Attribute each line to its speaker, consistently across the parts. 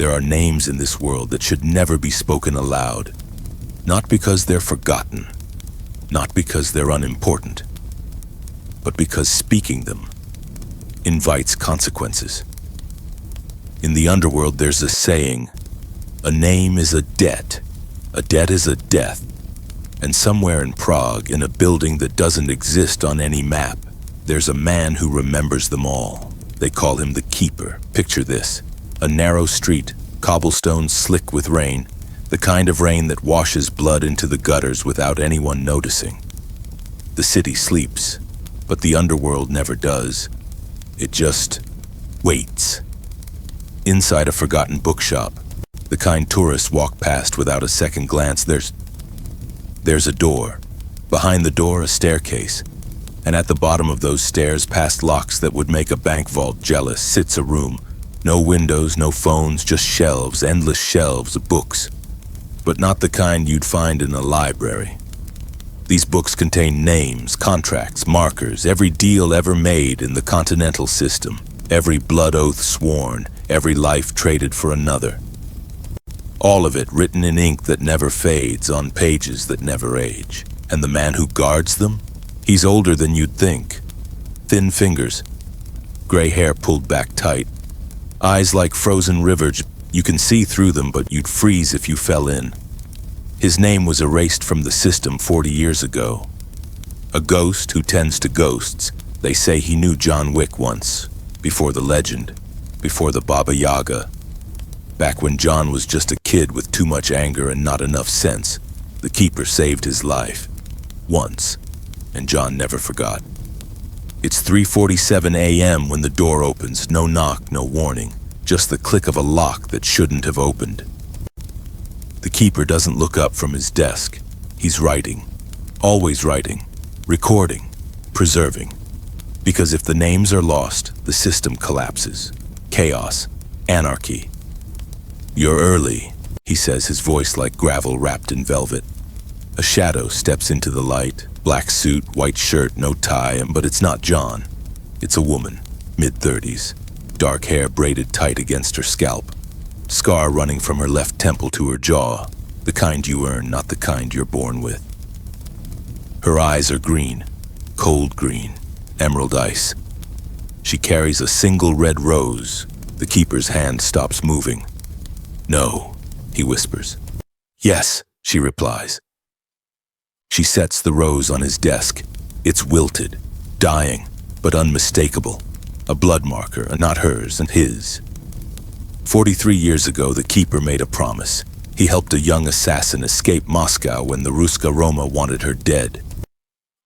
Speaker 1: There are names in this world that should never be spoken aloud, not because they're forgotten, not because they're unimportant, but because speaking them invites consequences. In the underworld, there's a saying, a name is a debt is a death. And somewhere in Prague, in a building that doesn't exist on any map, there's a man who remembers them all. They call him the Keeper. Picture this, a narrow street, cobblestones slick with rain, the kind of rain that washes blood into the gutters without anyone noticing. The city sleeps, but the underworld never does. It just waits. Inside a forgotten bookshop, the kind tourists walk past without a second glance, there's a door. Behind the door, a staircase. And at the bottom of those stairs, past locks that would make a bank vault jealous, sits a room. No windows, no phones, just shelves, endless shelves of books. But not the kind you'd find in a library. These books contain names, contracts, markers, every deal ever made in the continental system, every blood oath sworn, every life traded for another. All of it written in ink that never fades, on pages that never age. And the man who guards them? He's older than you'd think. Thin fingers, gray hair pulled back tight, eyes like frozen rivers. You can see through them, but you'd freeze if you fell in. His name was erased from the system 40 years ago. A ghost who tends to ghosts. They say he knew John Wick once, before the legend, before the Baba Yaga. Back when John was just a kid with too much anger and not enough sense, the Keeper saved his life. Once. And John never forgot. It's 3:47 a.m. when the door opens. No knock, no warning. Just the click of a lock that shouldn't have opened. The Keeper doesn't look up from his desk. He's writing. Always writing. Recording. Preserving. Because if the names are lost, the system collapses. Chaos. Anarchy. "You're early," he says, his voice like gravel wrapped in velvet. A shadow steps into the light. Black suit, white shirt, no tie, but it's not John. It's a woman, mid-30s. Dark hair braided tight against her scalp. Scar running from her left temple to her jaw. The kind you earn, not the kind you're born with. Her eyes are green. Cold green. Emerald ice. She carries a single red rose. The Keeper's hand stops moving. "No," he whispers. "Yes," she replies. She sets the rose on his desk. It's wilted, dying, but unmistakable. A blood marker, not hers and his. 43 years ago, the Keeper made a promise. He helped a young assassin escape Moscow when the Ruska Roma wanted her dead.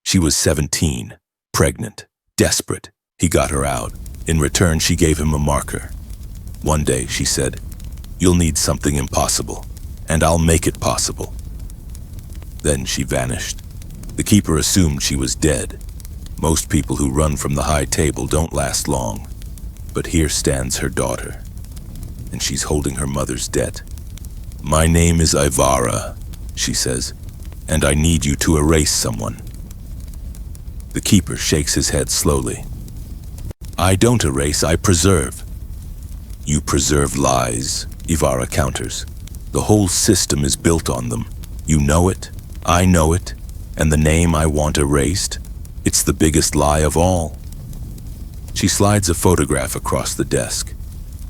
Speaker 1: She was 17, pregnant, desperate. He got her out. In return, she gave him a marker. One day, she said, "You'll need something impossible, and I'll make it possible." Then she vanished. The Keeper assumed she was dead. Most people who run from the high table don't last long. But here stands her daughter, and she's holding her mother's debt. "My name is Ivara," she says, "and I need you to erase someone." The Keeper shakes his head slowly. "I don't erase, I preserve." "You preserve lies," Ivara counters. "The whole system is built on them. You know it, I know it, and the name I want erased, it's the biggest lie of all." She slides a photograph across the desk.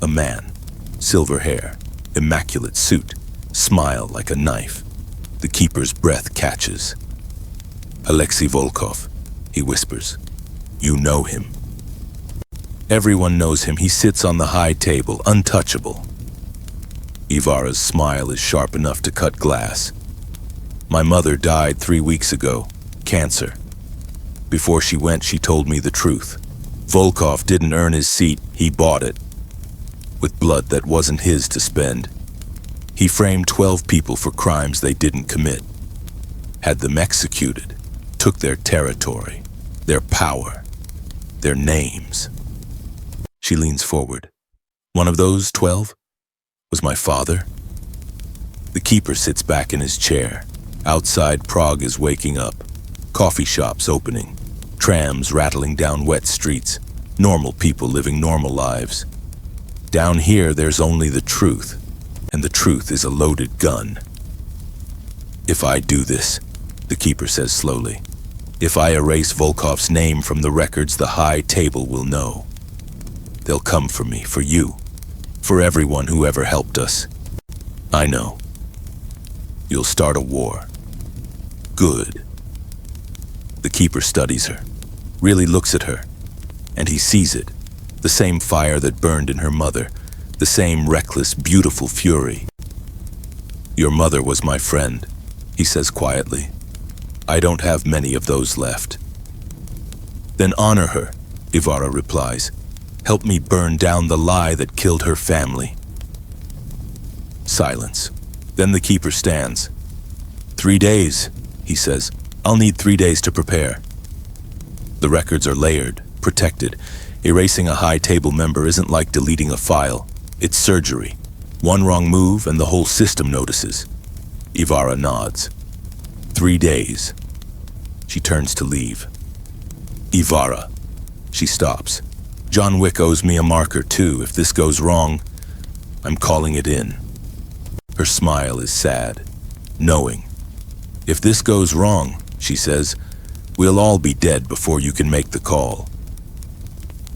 Speaker 1: A man, silver hair, immaculate suit, smile like a knife. The Keeper's breath catches. "Alexei Volkov," he whispers. "You know him." Everyone knows him. He sits on the high table, untouchable. Ivara's smile is sharp enough to cut glass. "My mother died 3 weeks ago. Cancer. Before she went, she told me the truth. Volkov didn't earn his seat, he bought it. With blood that wasn't his to spend. He framed 12 people for crimes they didn't commit. Had them executed. Took their territory, their power, their names." She leans forward. "One of those 12 was my father." The Keeper sits back in his chair. Outside, Prague is waking up. Coffee shops opening. Trams rattling down wet streets. Normal people living normal lives. Down here, there's only the truth, and the truth is a loaded gun. If I do this, the keeper says slowly, if I erase Volkov's name from the records, the high table will know. They'll come for me, for you, for everyone who ever helped us. I know. You'll start a war. Good. The keeper studies her, really looks at her, and he sees it, the same fire that burned in her mother, the same reckless, beautiful fury. Your mother was my friend, he says quietly. I don't have many of those left. Then honor her, Ivarra replies. Help me burn down the lie that killed her family. Silence. Then the keeper stands. 3 days, he says. I'll need 3 days to prepare. The records are layered, protected. Erasing a high table member isn't like deleting a file. It's surgery. One wrong move and the whole system notices. Ivarra nods. 3 days. She turns to leave. Ivarra. She stops. John Wick owes me a marker too. If this goes wrong, I'm calling it in. Her smile is sad, knowing. If this goes wrong, she says, we'll all be dead before you can make the call.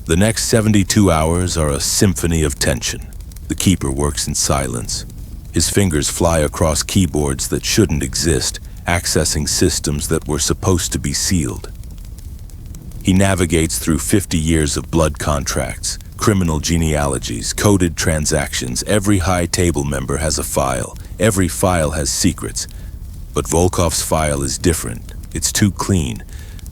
Speaker 1: The next 72 hours are a symphony of tension. The keeper works in silence. His fingers fly across keyboards that shouldn't exist, accessing systems that were supposed to be sealed. He navigates through 50 years of blood contracts, criminal genealogies, coded transactions. Every high table member has a file. Every file has secrets. But Volkov's file is different. It's too clean.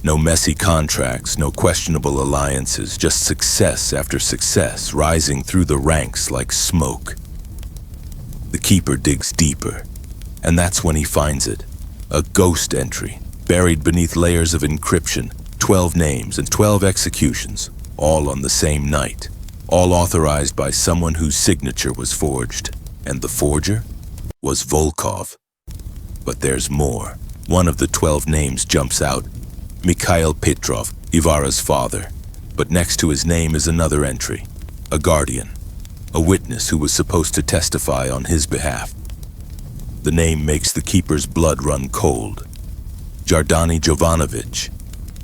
Speaker 1: No messy contracts, no questionable alliances, just success after success, rising through the ranks like smoke. The keeper digs deeper, and that's when he finds it. A ghost entry, buried beneath layers of encryption, 12 names and 12 executions, all on the same night, all authorized by someone whose signature was forged. And the forger was Volkov. But there's more. One of the 12 names jumps out. Mikhail Petrov, Ivarra's father. But next to his name is another entry. A guardian. A witness who was supposed to testify on his behalf. The name makes the keeper's blood run cold. Jardani Jovanovich.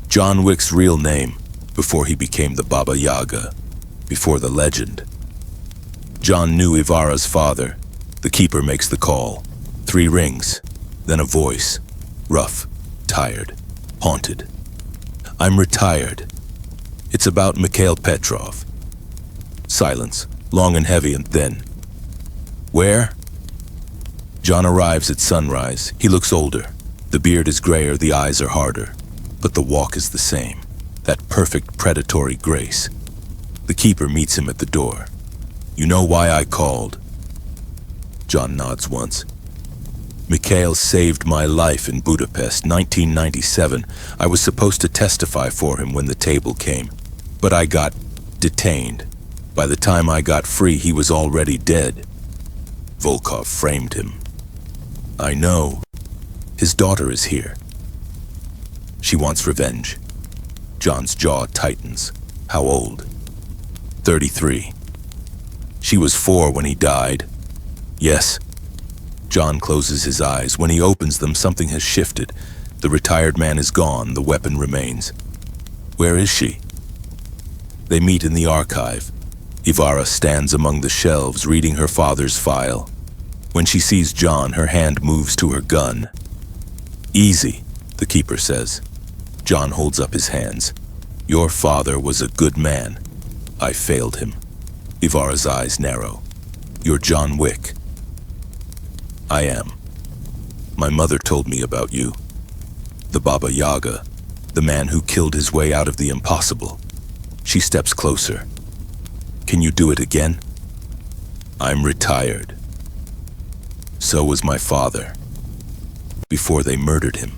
Speaker 1: John Wick's real name, before he became the Baba Yaga, before the legend. John knew Ivarra's father. The keeper makes the call. 3 rings, then a voice. Rough, tired, haunted. I'm retired. It's about Mikhail Petrov. Silence, long and heavy and thin. Where? John arrives at sunrise. He looks older. The beard is grayer, the eyes are harder. But the walk is the same. That perfect predatory grace. The keeper meets him at the door. You know why I called? John nods once. Mikhail saved my life in Budapest, 1997. I was supposed to testify for him when the table came, but I got detained. By the time I got free, he was already dead. Volkov framed him. I know. His daughter is here. She wants revenge. John's jaw tightens. How old? 33. She was 4 when he died. Yes. John closes his eyes. When he opens them, something has shifted. The retired man is gone. The weapon remains. Where is she? They meet in the archive. Ivarra stands among the shelves, reading her father's file. When she sees John, her hand moves to her gun. Easy, the keeper says. John holds up his hands. Your father was a good man. I failed him. Ivarra's eyes narrow. You're John Wick. I am. My mother told me about you. The Baba Yaga, the man who killed his way out of the impossible. She steps closer. Can you do it again? I'm retired. So was my father. Before they murdered him.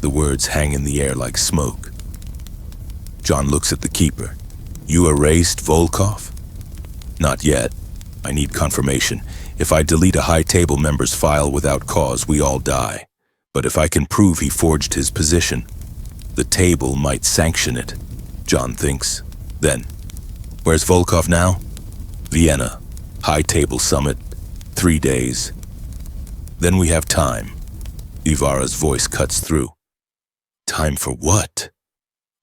Speaker 1: The words hang in the air like smoke. John looks at the keeper. You erased Volkov? Not yet. I need confirmation. If I delete a high table member's file without cause, we all die. But if I can prove he forged his position, the table might sanction it, John thinks. Then, where's Volkov now? Vienna, high table summit, 3 days. Then we have time. Ivara's voice cuts through. Time for what?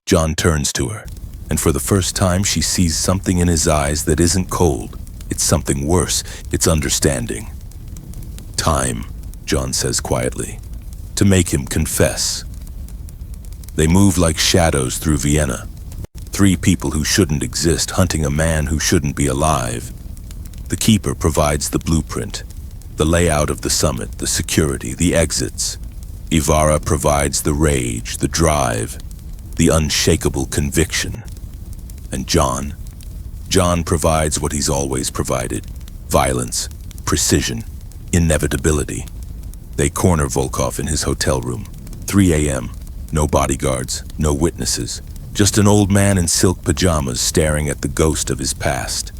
Speaker 1: John turns to her, and for the first time she sees something in his eyes that isn't cold. It's something worse. It's understanding. Time, John says quietly, to make him confess. They move like shadows through Vienna. 3 people who shouldn't exist hunting a man who shouldn't be alive. The keeper provides the blueprint, the layout of the summit, the security, the exits. Ivara provides the rage, the drive, the unshakable conviction. And John provides what he's always provided: violence, precision, inevitability. They corner Volkov in his hotel room. 3 a.m. No bodyguards, no witnesses. Just an old man in silk pajamas staring at the ghost of his past.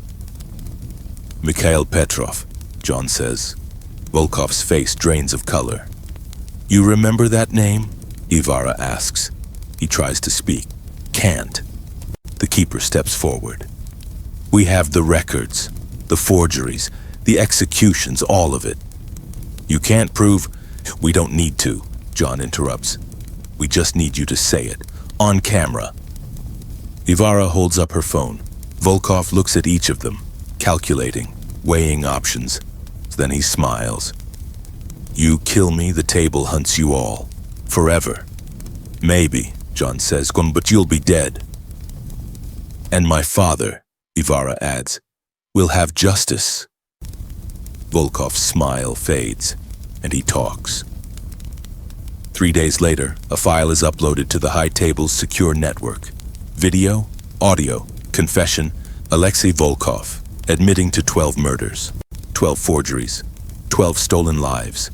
Speaker 1: Mikhail Petrov, John says. Volkov's face drains of color. You remember that name? Ivara asks. He tries to speak. Can't. The keeper steps forward. We have the records, the forgeries, the executions, all of it. You can't prove... We don't need to, John interrupts. We just need you to say it, on camera. Ivara holds up her phone. Volkov looks at each of them, calculating, weighing options. Then he smiles. You kill me, the table hunts you all. Forever. Maybe, John says, but you'll be dead. And my father, Ivara adds, will have justice. Volkov's smile fades, and he talks. 3 days later, a file is uploaded to the high table's secure network. Video, audio, confession, Alexei Volkov, admitting to 12 murders, 12 forgeries, 12 stolen lives.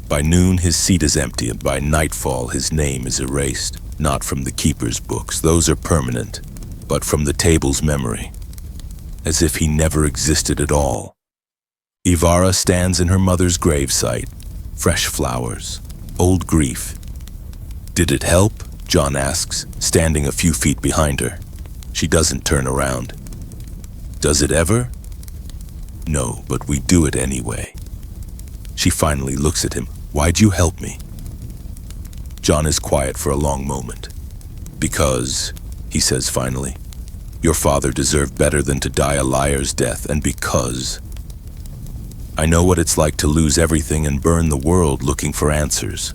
Speaker 1: By noon, his seat is empty, and by nightfall, his name is erased. Not from the keeper's books, those are permanent, but from the table's memory, as if he never existed at all. Ivara stands in her mother's gravesite. Fresh flowers, old grief. Did it help? John asks, standing a few feet behind her. She doesn't turn around. Does it ever? No, but we do it anyway. She finally looks at him. Why'd you help me? John is quiet for a long moment. Because, he says finally, your father deserved better than to die a liar's death, and because I know what it's like to lose everything and burn the world looking for answers.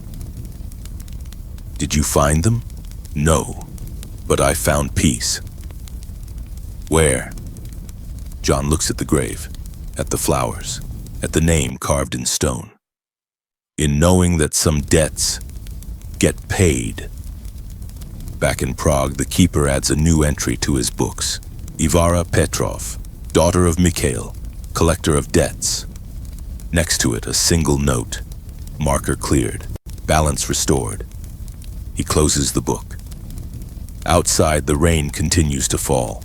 Speaker 1: Did you find them? No, but I found peace. Where? John looks at the grave, at the flowers, at the name carved in stone. In knowing that some debts get paid. Back in Prague, the keeper adds a new entry to his books. Ivara Petrov, daughter of Mikhail, collector of debts. Next to it, a single note. Marker cleared, balance restored. He closes the book. Outside, the rain continues to fall,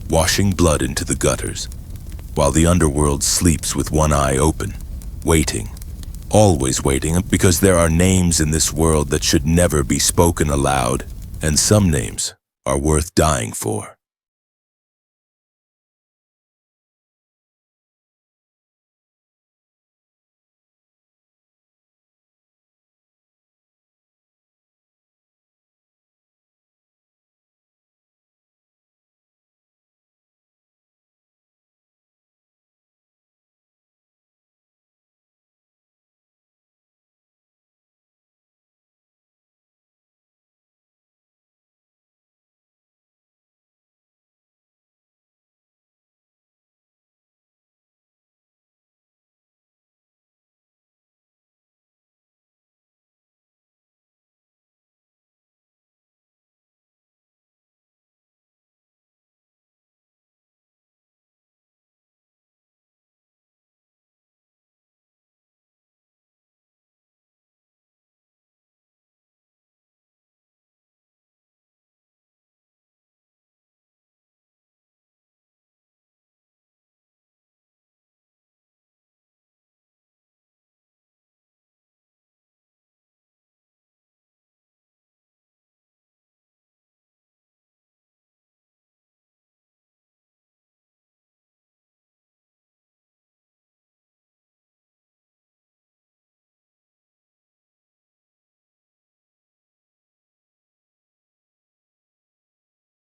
Speaker 1: washing blood into the gutters, while the underworld sleeps with one eye open, waiting, always waiting, because there are names in this world that should never be spoken aloud, and some names are worth dying for.